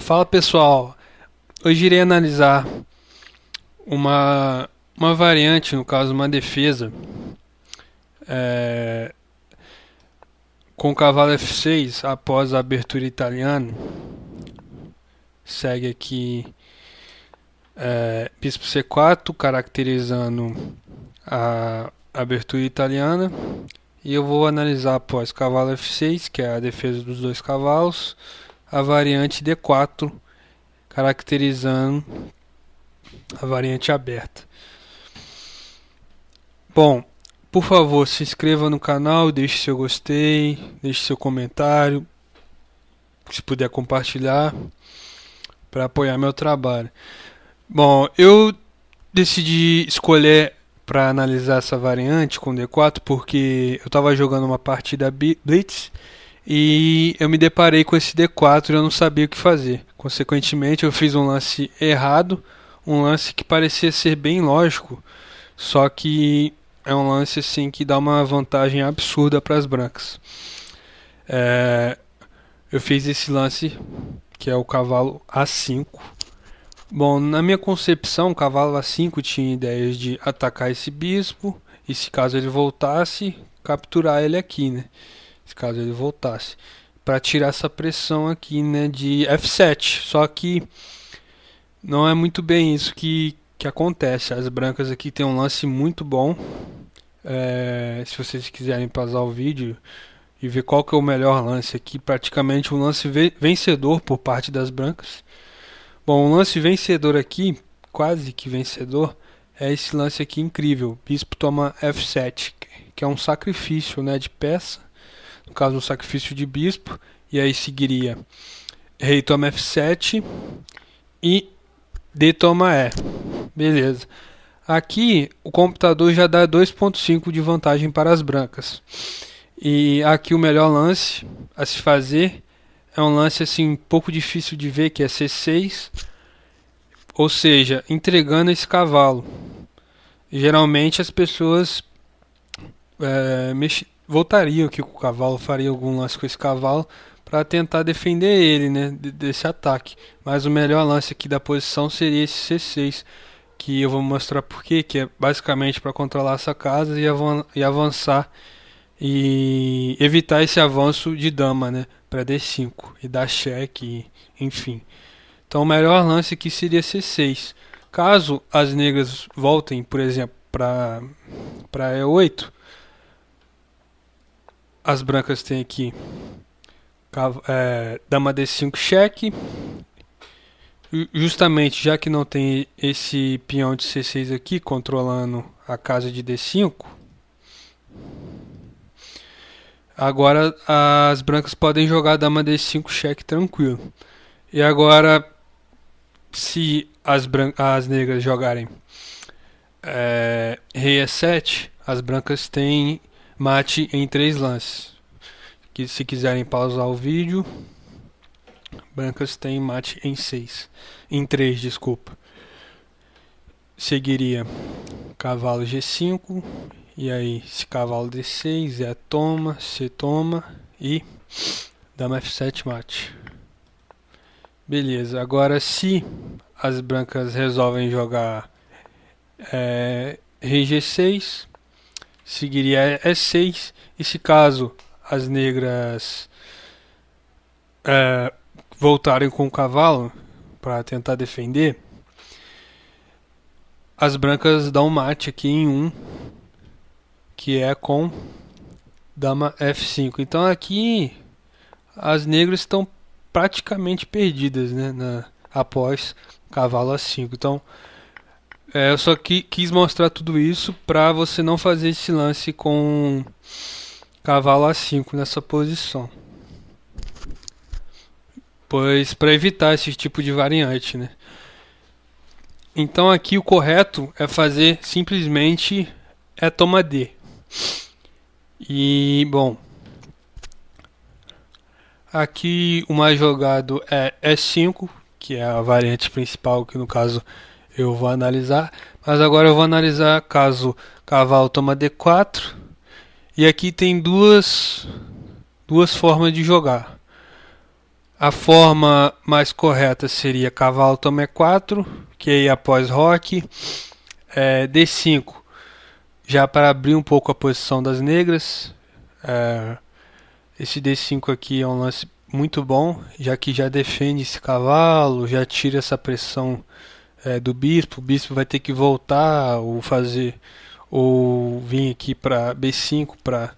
Fala pessoal, hoje irei analisar uma variante, no caso uma defesa, é, com cavalo F6 após a abertura italiana. Segue aqui bispo C4, caracterizando a abertura italiana. E eu vou analisar após cavalo F6, que é a defesa dos dois cavalos, a variante D4, caracterizando a variante aberta. Bom, por favor, se inscreva no canal, deixe seu gostei, deixe seu comentário, se puder compartilhar, para apoiar meu trabalho. Bom, eu decidi escolher para analisar essa variante com D4 porque eu estava jogando uma partida Blitz e eu me deparei com esse D4 e eu não sabia o que fazer. Consequentemente, eu fiz um lance errado, um lance que parecia ser bem lógico, só que é um lance assim que dá uma vantagem absurda para as brancas. Eu fiz esse lance que é o cavalo A5. Bom, na minha concepção, o cavalo A5 tinha ideias de atacar esse bispo e, se caso ele voltasse, capturar ele aqui, né? Se caso ele voltasse, para tirar essa pressão aqui, né, de F7. Só que não é muito bem isso que acontece. As brancas aqui tem um lance muito bom. Se vocês quiserem pausar o vídeo e ver qual que é o melhor lance aqui, praticamente um lance vencedor por parte das brancas. Bom, um lance vencedor aqui, quase que vencedor, é esse lance aqui incrível. Bispo toma F7, que é um sacrifício, né, de peça. No caso, um sacrifício de bispo. E aí seguiria rei toma F7 e D toma E. Beleza. Aqui o computador já dá 2.5 de vantagem para as brancas. E aqui o melhor lance a se fazer é um lance assim um pouco difícil de ver, que é C6, ou seja, entregando esse cavalo. Geralmente as pessoas voltariam aqui com o cavalo, faria algum lance com esse cavalo para tentar defender ele, né, desse ataque. Mas o melhor lance aqui da posição seria esse C6, que eu vou mostrar porquê, que é basicamente para controlar essa casa e avançar e evitar esse avanço de dama, né, para D5 e dar cheque, enfim. Então o melhor lance aqui seria C6. Caso as negras voltem, por exemplo, para E8, as brancas têm aqui dama D5 cheque. Justamente já que não tem esse peão de C6 aqui controlando a casa de D5, agora as brancas podem jogar dama D5 cheque tranquilo. E agora, se as negras jogarem rei E7, as brancas têm mate em 3 lances. Que se quiserem pausar o vídeo, brancas têm mate em 6. Em 3, desculpa. Seguiria cavalo G5. E aí, se cavalo D6, E toma, C toma e dama F7 mate. Beleza, agora se as brancas resolvem jogar rei G6, seguiria E6. E se caso as negras voltarem com o cavalo para tentar defender, as brancas dão mate aqui em 1, que é com dama F5. Então aqui as negras estão praticamente perdidas, né, após cavalo A5. Então eu só quis mostrar tudo isso para você não fazer esse lance com cavalo A5 nessa posição, pois para evitar esse tipo de variante, né? Então aqui o correto é fazer simplesmente toma D. E bom, aqui o mais jogado é E5, que é a variante principal, que no caso eu vou analisar. Mas agora eu vou analisar caso cavalo toma D4. E aqui tem duas formas de jogar. A forma mais correta seria cavalo toma E4, que aí após roque, D5, já para abrir um pouco a posição das negras. Esse D5 aqui é um lance muito bom, já que já defende esse cavalo, já tira essa pressão do bispo. O bispo vai ter que voltar ou vir aqui para B5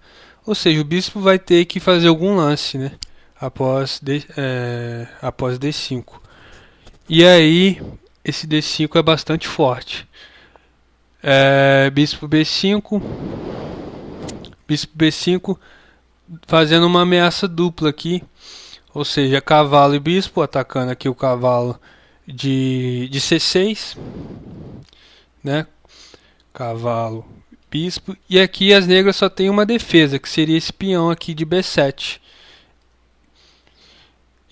ou seja, o bispo vai ter que fazer algum lance, né? Após D5. E aí, esse D5 é bastante forte. Bispo B5, bispo B5, fazendo uma ameaça dupla aqui, ou seja, cavalo e bispo, atacando aqui o cavalo de C6, né? Cavalo, bispo, e aqui as negras só tem uma defesa, que seria esse peão aqui de B7.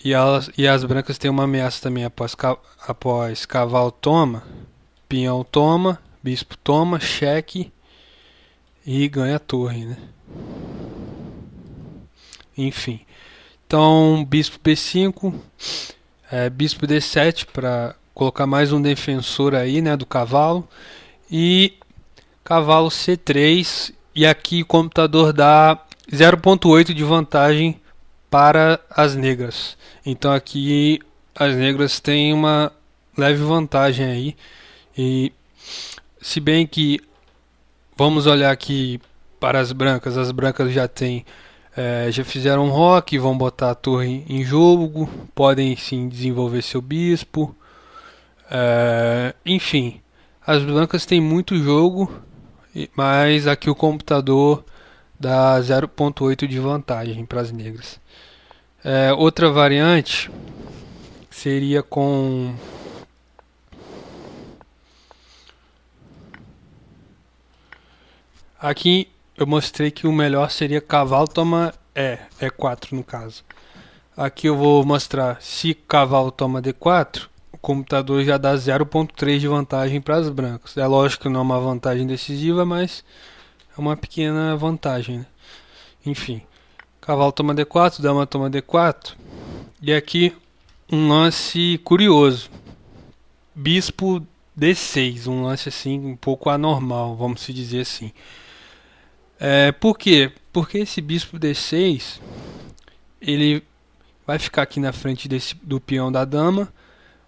E as brancas têm uma ameaça também após cavalo toma, peão toma, bispo toma, cheque e ganha a torre, né? Enfim. Então, bispo B5, bispo D7 para colocar mais um defensor aí, né, do cavalo. E cavalo C3, e aqui o computador dá 0.8 de vantagem para as negras. Então aqui as negras têm uma leve vantagem aí. E se bem que vamos olhar aqui para as brancas já fizeram um roque, vão botar a torre em jogo, podem sim desenvolver seu bispo. Enfim, as brancas têm muito jogo, mas aqui o computador dá 0.8 de vantagem para as negras. Outra variante seria com aqui eu mostrei que o melhor seria cavalo toma E4 no caso. Aqui eu vou mostrar se cavalo toma D4, o computador já dá 0.3 de vantagem para as brancas. É lógico que não é uma vantagem decisiva, mas é uma pequena vantagem, né? Enfim, cavalo toma D4, dama toma D4. E aqui um lance curioso. Bispo D6, um lance assim um pouco anormal, vamos se dizer assim. Por quê? Porque esse bispo D6 ele vai ficar aqui na frente do peão da dama,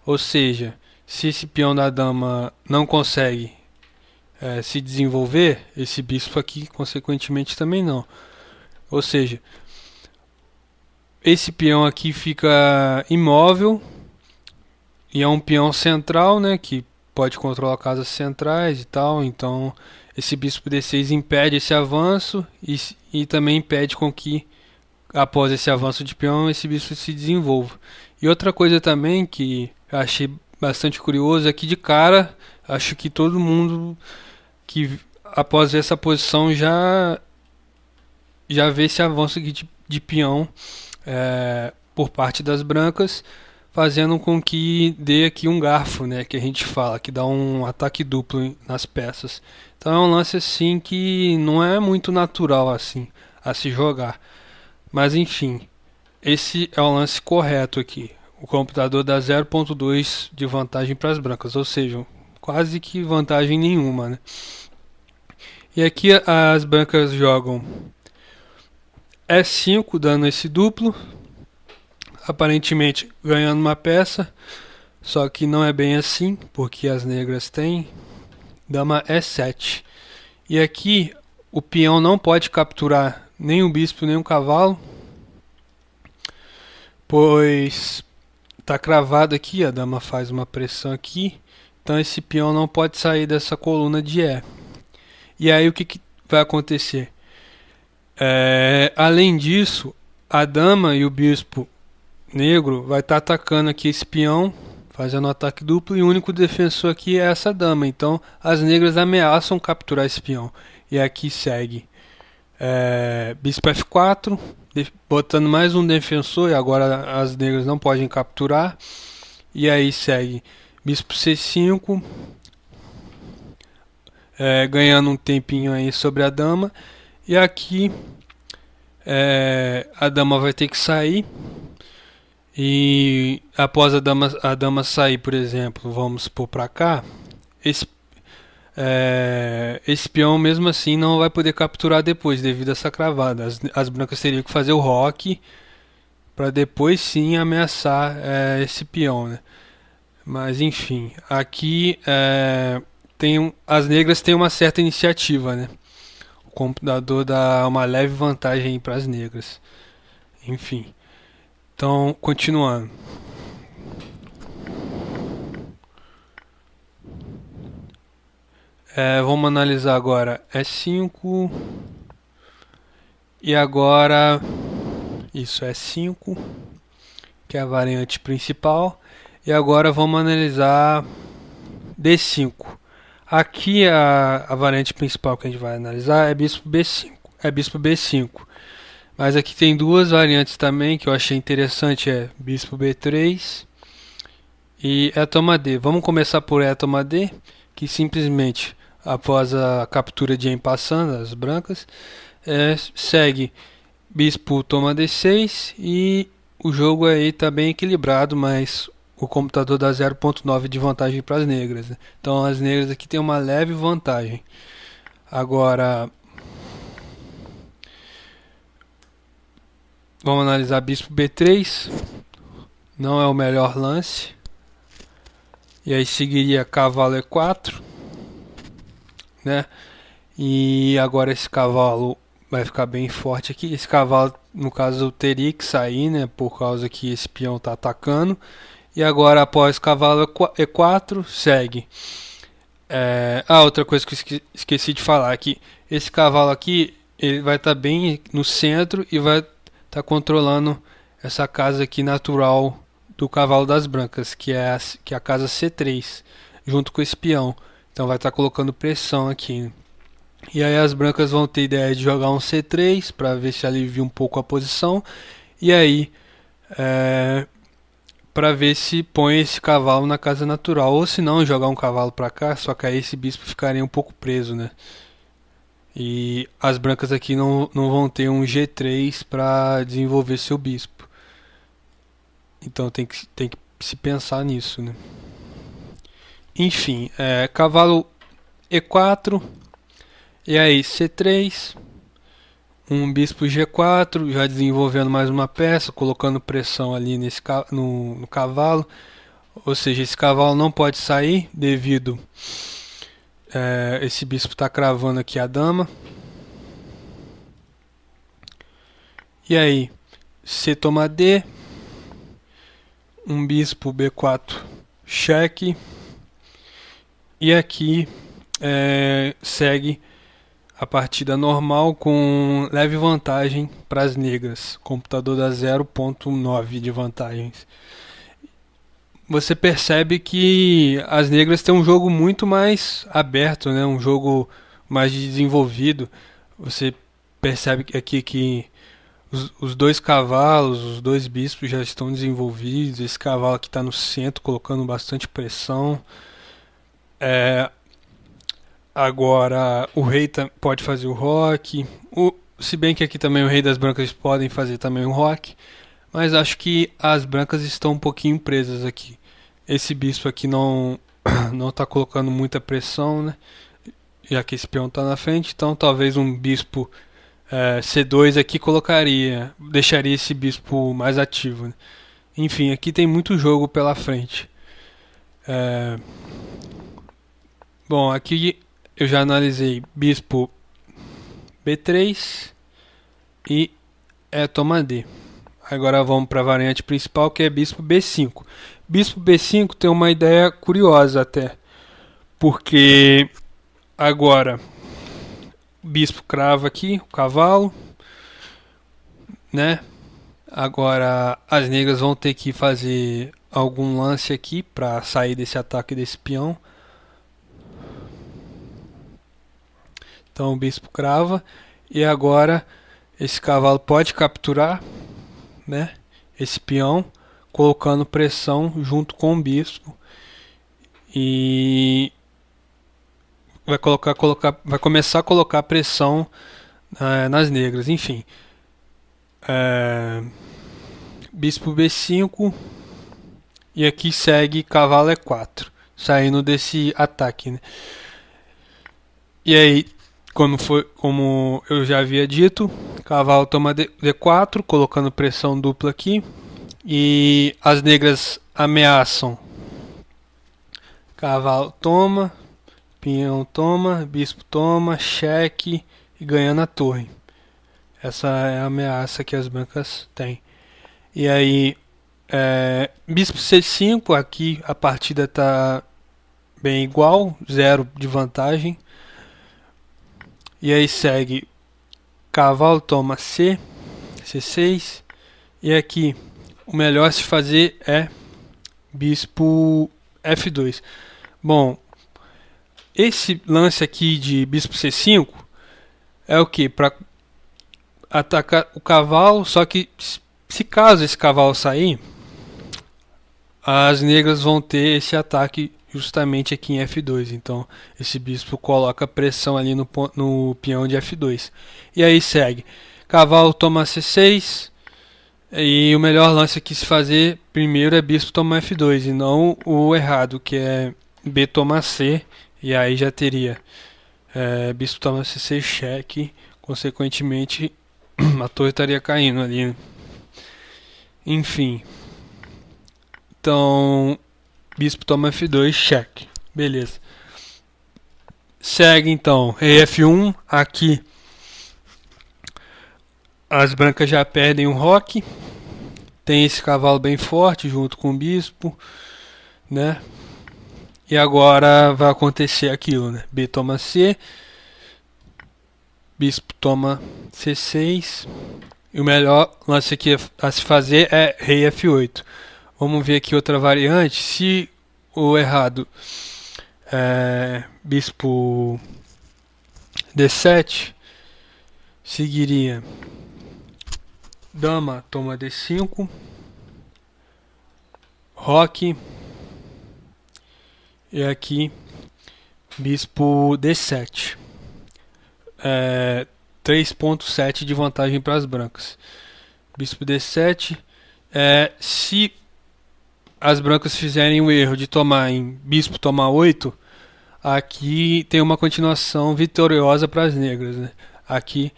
ou seja, se esse peão da dama não consegue se desenvolver, esse bispo aqui consequentemente também não. Ou seja, esse peão aqui fica imóvel e é um peão central, né, que pode controlar casas centrais e tal. Então esse bispo D6 impede esse avanço e também impede com que após esse avanço de peão esse bispo se desenvolva. E outra coisa também que eu achei bastante curioso é que de cara acho que todo mundo que após essa posição já vê esse avanço aqui de peão por parte das brancas, fazendo com que dê aqui um garfo, né, que a gente fala, que dá um ataque duplo nas peças. Então é um lance assim que não é muito natural assim a se jogar. Mas enfim, esse é o lance correto aqui. O computador dá 0.2 de vantagem para as brancas, ou seja, quase que vantagem nenhuma, né? E aqui as brancas jogam E5, dando esse duplo, aparentemente ganhando uma peça, só que não é bem assim, porque as negras têm dama E7. E aqui o peão não pode capturar nem o bispo nem o cavalo, pois está cravado aqui, a dama faz uma pressão aqui, então esse peão não pode sair dessa coluna de E. E aí o que vai acontecer? Além disso, a dama e o bispo negro vai estar atacando aqui esse peão, fazendo um ataque duplo, e o único defensor aqui é essa dama. Então as negras ameaçam capturar esse peão. E aqui segue bispo F4, botando mais um defensor, e agora as negras não podem capturar. E aí segue bispo C5, ganhando um tempinho aí sobre a dama. E aqui a dama vai ter que sair. e após a dama sair, por exemplo, vamos pôr para cá, esse, esse peão mesmo assim não vai poder capturar depois devido a essa cravada. As brancas teriam que fazer o roque para depois sim ameaçar esse peão, né? Mas enfim, aqui as negras têm uma certa iniciativa, né? O computador dá uma leve vantagem para as negras. Enfim, então continuando. Vamos analisar agora E5 e agora isso E5, que é a variante principal, e agora vamos analisar D5. Aqui a variante principal que a gente vai analisar é bispo B5, mas aqui tem duas variantes também que eu achei interessante, é bispo B3 e E toma D. Vamos começar por E toma D, que simplesmente após a captura de em passando as brancas, segue bispo toma D6 e o jogo aí está bem equilibrado, mas o computador dá 0.9 de vantagem para as negras, né? Então as negras aqui tem uma leve vantagem. Agora vamos analisar bispo B3, não é o melhor lance. E aí seguiria cavalo E4, né? E agora esse cavalo vai ficar bem forte aqui. Esse cavalo, no caso, teria que sair, né? Por causa que esse peão está atacando. E agora, após cavalo E4, segue. Outra coisa que eu esqueci de falar aqui. Esse cavalo aqui, ele vai estar bem no centro e vai estar controlando essa casa aqui natural do cavalo das brancas, que é a casa C3, junto com esse peão. Então vai estar colocando pressão aqui, né? E aí as brancas vão ter ideia de jogar um C3 para ver se alivia um pouco a posição. E aí para ver se põe esse cavalo na casa natural, ou se não jogar um cavalo para cá, só que aí esse bispo ficaria um pouco preso, né? E as brancas aqui não vão ter um G3 para desenvolver seu bispo. Então tem que se pensar nisso, né? Enfim, cavalo E4, e aí C3, um bispo G4, já desenvolvendo mais uma peça, colocando pressão ali no cavalo. Ou seja, esse cavalo não pode sair devido esse bispo está cravando aqui a dama. E aí, C toma D, um bispo B4 cheque, e aqui segue a partida normal com leve vantagem para as negras. O computador dá 0.9 de vantagens. Você percebe que as negras têm um jogo muito mais aberto, né? Um jogo mais desenvolvido. Você percebe aqui que os dois cavalos, os dois bispos já estão desenvolvidos. Esse cavalo aqui está no centro, colocando bastante pressão. Agora o rei pode fazer o roque. Se bem que aqui também o rei das brancas podem fazer também o roque. Mas acho que as brancas estão um pouquinho presas aqui. Esse bispo aqui não está colocando muita pressão, né? Já que esse peão está na frente. Então talvez um bispo C2 aqui deixaria esse bispo mais ativo, né? Enfim, aqui tem muito jogo pela frente. Bom, aqui eu já analisei bispo B3 e toma D. Agora vamos para a variante principal, que é bispo B5. Bispo B5 tem uma ideia curiosa até, porque agora bispo crava aqui o cavalo, né? Agora as negras vão ter que fazer algum lance aqui para sair desse ataque desse peão. Então o bispo crava e agora esse cavalo pode capturar, né, esse peão, colocando pressão junto com o bispo, e vai começar a colocar pressão nas negras. Enfim, bispo B5 e aqui segue cavalo E4, saindo desse ataque, né? E aí, como eu já havia dito, cavalo toma D4, colocando pressão dupla aqui, e as negras ameaçam. Cavalo toma, peão toma, bispo toma, cheque e ganhando a torre. Essa é a ameaça que as brancas têm. E aí, bispo C5, aqui a partida está bem igual, 0 de vantagem. E aí segue cavalo toma C, C6. E aqui o melhor a se fazer é bispo F2. Bom, esse lance aqui de bispo C5 é o que? Para atacar o cavalo, só que se caso esse cavalo sair, as negras vão ter esse ataque justamente aqui em F2. Então esse bispo coloca pressão ali no peão de F2. E aí segue cavalo toma C6. E o melhor lance aqui se fazer primeiro é bispo tomar F2 e não o errado, que é B tomar C. E aí já teria bispo toma C6 cheque, consequentemente a torre estaria caindo ali, né? Enfim, então bispo toma F2 cheque, beleza. Segue então rei F1, aqui as brancas já perdem o roque. Tem esse cavalo bem forte junto com o bispo, né? E agora vai acontecer aquilo, né? B toma C, bispo toma C6. E o melhor lance aqui a se fazer é rei F8. Vamos ver aqui outra variante. Se o errado é bispo D7, seguiria dama toma D5, roque, e aqui bispo D7. 3.7 de vantagem para as brancas. Bispo D7. Se as brancas fizerem o erro de tomar em bispo tomar 8, aqui tem uma continuação vitoriosa para as negras, né? Aqui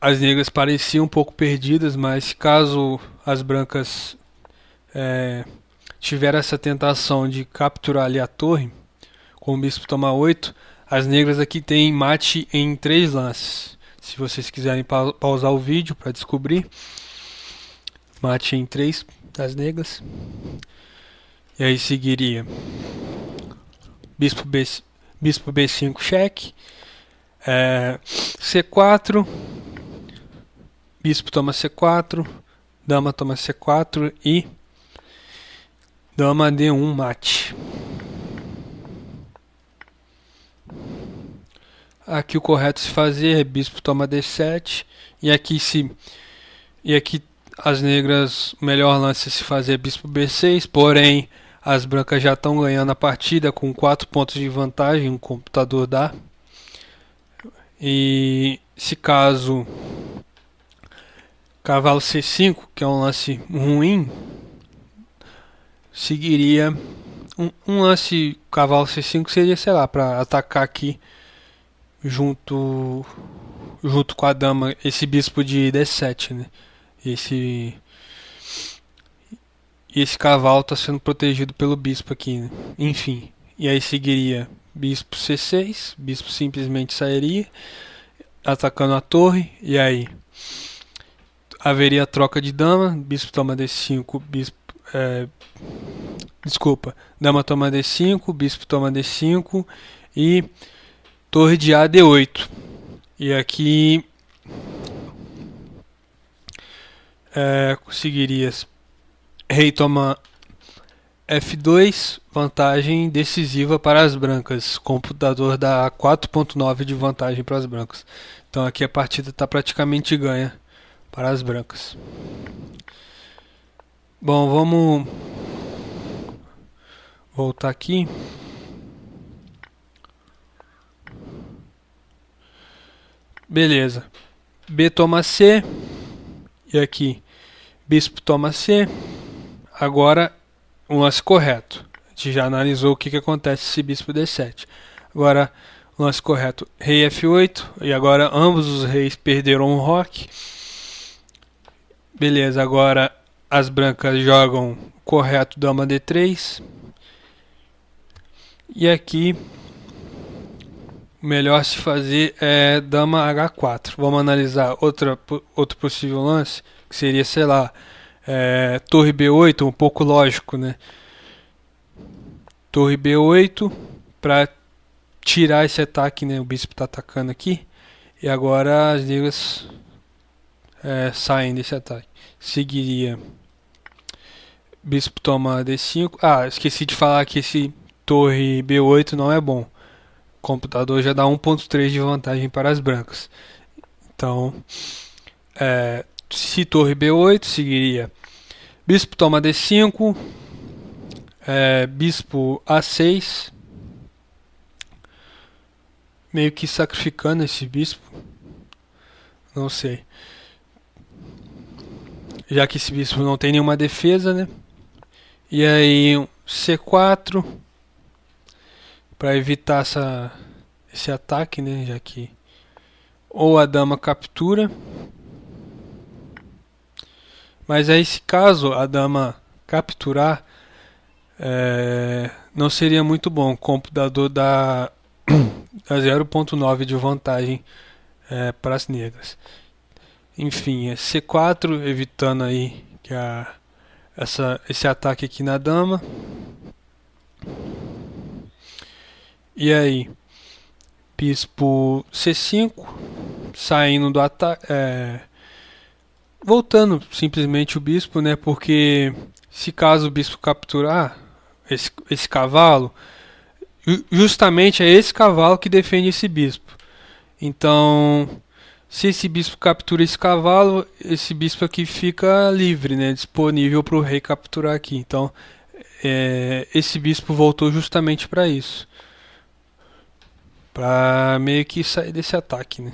as negras pareciam um pouco perdidas, mas caso as brancas tiver essa tentação de capturar ali a torre, com o bispo tomar 8, as negras aqui têm mate em 3 lances. Se vocês quiserem pausar o vídeo para descobrir, mate em 3 das negras. E aí seguiria bispo B5 cheque, C4, bispo toma C4, dama toma C4 e dama D1 mate. Aqui o correto se fazer é bispo toma D7 e aqui as negras, o melhor lance é se fazer bispo B6, porém as brancas já estão ganhando a partida com 4 pontos de vantagem, o computador dá. E se caso cavalo C5, que é um lance ruim, seguiria um lance cavalo C5 seria, sei lá, para atacar aqui junto com a dama, esse bispo de D7, né? Esse cavalo está sendo protegido pelo bispo aqui, né? Enfim, e aí seguiria bispo C6, bispo simplesmente sairia atacando a torre, e aí haveria troca de dama, bispo toma D5, dama toma D5, bispo toma D5 e torre de A D8. E aqui conseguiria rei toma F2, vantagem decisiva para as brancas. Computador dá 4.9 de vantagem para as brancas. Então aqui a partida está praticamente ganha para as brancas. Bom, vamos voltar aqui. Beleza. B toma C. E aqui bispo toma C. Agora o lance correto. A gente já analisou o que acontece se bispo D7. Agora o lance correto, rei F8. E agora ambos os reis perderam um roque. Beleza, agora as brancas jogam correto dama D3. E aqui o melhor se fazer é dama H4. Vamos analisar outro possível lance, que seria, sei lá, torre B8, um pouco lógico, né? Torre B8 para tirar esse ataque, né? O bispo está atacando aqui. E agora as negras saem desse ataque. Seguiria bispo toma D5. Ah, esqueci de falar que esse torre B8 não é bom. O computador já dá 1.3 de vantagem para as brancas. Então, se torre B8, seguiria bispo toma D5, bispo A6, meio que sacrificando esse bispo, não sei, já que esse bispo não tem nenhuma defesa, né? E aí C4 para evitar esse ataque, né? Já que ou a dama captura, mas aí se caso a dama capturar, não seria muito bom. O computador dá 0.9 de vantagem para as negras. Enfim, é C4 evitando aí que esse ataque aqui na dama. E aí, bispo C5, saindo do ataque, voltando simplesmente o bispo, né? Porque se caso o bispo capturar esse cavalo, justamente é esse cavalo que defende esse bispo. Então, se esse bispo captura esse cavalo, esse bispo aqui fica livre, né? Disponível para o rei capturar aqui. Então, esse bispo voltou justamente para isso, para meio que sair desse ataque, né?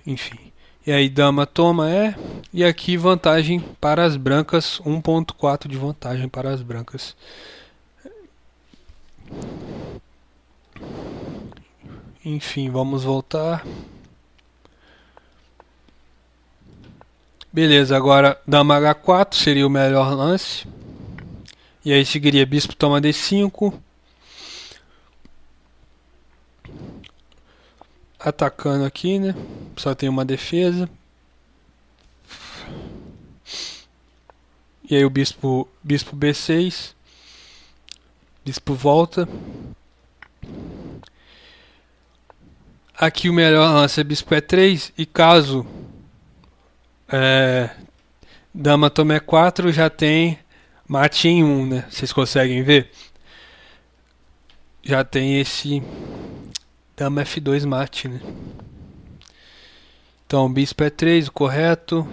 Enfim. E aí dama toma e aqui vantagem para as brancas, 1.4 de vantagem para as brancas. Enfim, vamos voltar. Beleza, agora dama H4 seria o melhor lance. E aí seguiria bispo toma D5. Atacando aqui, né? Só tem uma defesa. E aí o bispo B6. Bispo volta. Aqui o melhor lance é bispo E3. E caso dama toma E4, já tem mate em 1, né? Vocês conseguem ver? Já tem esse dama F2 mate, né? Então bispo E3, o correto.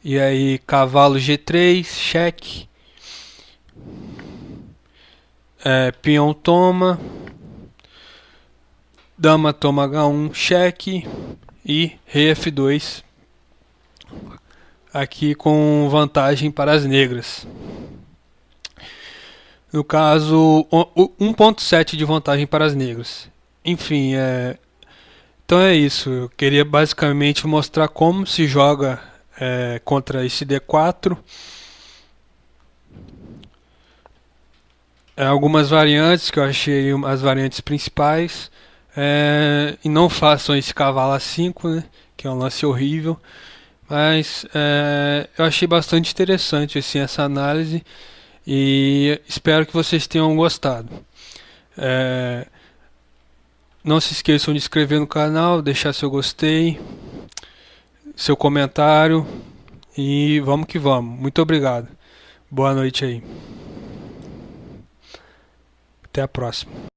E aí cavalo G3, cheque. Peão toma. Dama toma H1, cheque. E rei F2. Aqui com vantagem para as negras. No caso, 1.7 de vantagem para as negras. Enfim, então é isso. Eu queria basicamente mostrar como se joga contra esse D4. Algumas variantes que eu achei as variantes principais. E não façam esse cavalo A5, né, que é um lance horrível. Mas eu achei bastante interessante assim, essa análise e espero que vocês tenham gostado. Não se esqueçam de se inscrever no canal, deixar seu gostei, seu comentário e vamos que vamos. Muito obrigado. Boa noite aí. Até a próxima.